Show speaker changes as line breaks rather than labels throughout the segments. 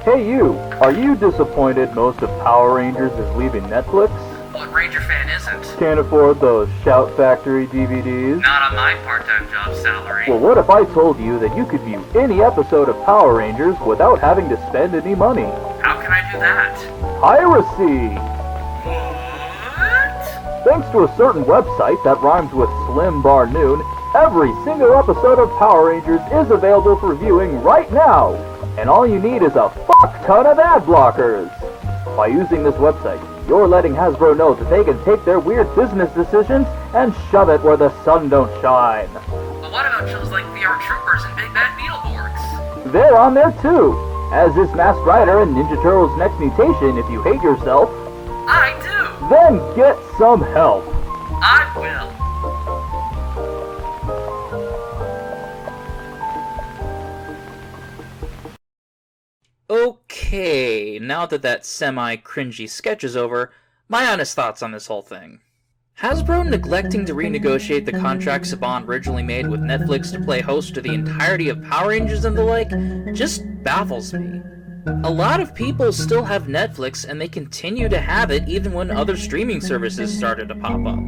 Hey you, are you disappointed most of Power Rangers is leaving Netflix?
What Ranger fan isn't?
Can't afford those Shout Factory DVDs?
Not on my part-time job salary.
Well, what if I told you that you could view any episode of Power Rangers without having to spend any money?
How can I do that?
Piracy!
What?
Thanks to a certain website that rhymes with Slim Bar Noon, every single episode of Power Rangers is available for viewing right now! And all you need is a fuck ton of ad blockers! By using this website, you're letting Hasbro know that they can take their weird business decisions and shove it where the sun don't shine.
But what about shows like VR Troopers and Big Bad Beetleborgs?
They're on there too, as is Masked Rider and Ninja Turtles Next Mutation if you hate yourself.
I do!
Then get some help.
I will. Okay, now that semi-cringy sketch is over, my honest thoughts on this whole thing. Hasbro neglecting to renegotiate the contract Saban originally made with Netflix to play host to the entirety of Power Rangers and the like just baffles me. A lot of people still have Netflix and they continue to have it even when other streaming services started to pop up.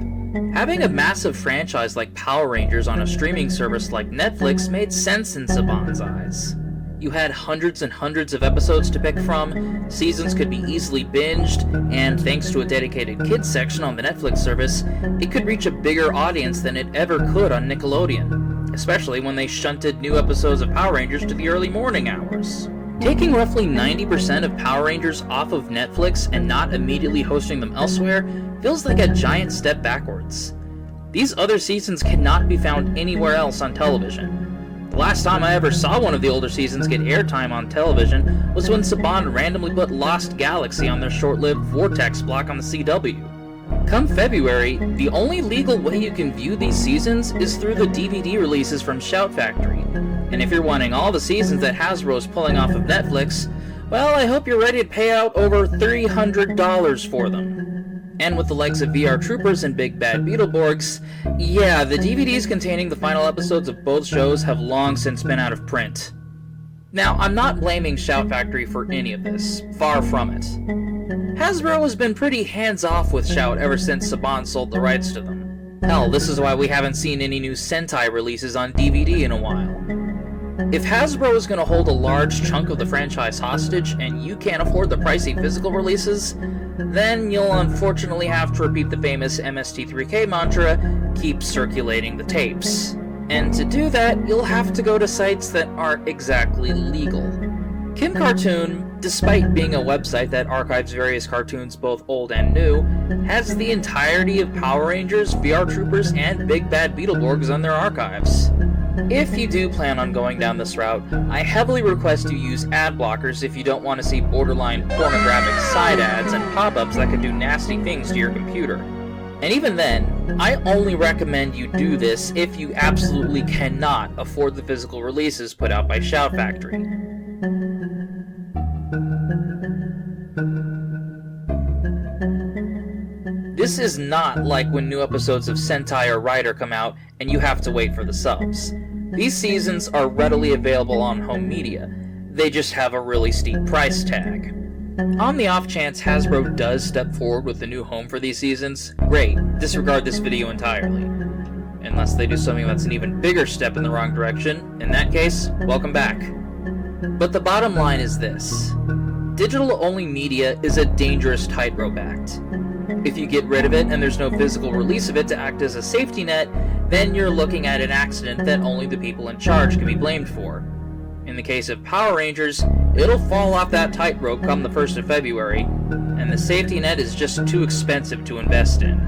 Having a massive franchise like Power Rangers on a streaming service like Netflix made sense in Saban's eyes. You had hundreds and hundreds of episodes to pick from, seasons could be easily binged, and thanks to a dedicated kids section on the Netflix service, it could reach a bigger audience than it ever could on Nickelodeon, especially when they shunted new episodes of Power Rangers to the early morning hours. Taking roughly 90% of Power Rangers off of Netflix and not immediately hosting them elsewhere feels like a giant step backwards. These other seasons cannot be found anywhere else on television. The last time I ever saw one of the older seasons get airtime on television was when Saban randomly put Lost Galaxy on their short-lived Vortex block on the CW. Come February, the only legal way you can view these seasons is through the DVD releases from Shout Factory. And if you're wanting all the seasons that Hasbro is pulling off of Netflix, well, I hope you're ready to pay out over $300 for them. And with the likes of VR Troopers and Big Bad Beetleborgs, yeah, the DVDs containing the final episodes of both shows have long since been out of print. Now, I'm not blaming Shout Factory for any of this, far from it. Hasbro has been pretty hands-off with Shout ever since Saban sold the rights to them. Hell, this is why we haven't seen any new Sentai releases on DVD in a while. If Hasbro is going to hold a large chunk of the franchise hostage and you can't afford the pricey physical releases, then you'll unfortunately have to repeat the famous MST3K mantra, keep circulating the tapes. And to do that, you'll have to go to sites that aren't exactly legal. Kim Cartoon, despite being a website that archives various cartoons both old and new, has the entirety of Power Rangers, VR Troopers, and Big Bad Beetleborgs on their archives. If you do plan on going down this route, I heavily request you use ad blockers if you don't want to see borderline pornographic side ads and pop-ups that can do nasty things to your computer. And even then, I only recommend you do this if you absolutely cannot afford the physical releases put out by Shout Factory. This is not like when new episodes of Sentai or Rider come out and you have to wait for the subs. These seasons are readily available on home media. They just have a really steep price tag. On the off chance Hasbro does step forward with a new home for these seasons, great, disregard this video entirely. Unless they do something that's an even bigger step in the wrong direction, in that case, welcome back. But the bottom line is this. Digital-only media is a dangerous tightrope act. If you get rid of it and there's no physical release of it to act as a safety net, then you're looking at an accident that only the people in charge can be blamed for. In the case of Power Rangers, it'll fall off that tightrope come the 1st of February, and the safety net is just too expensive to invest in.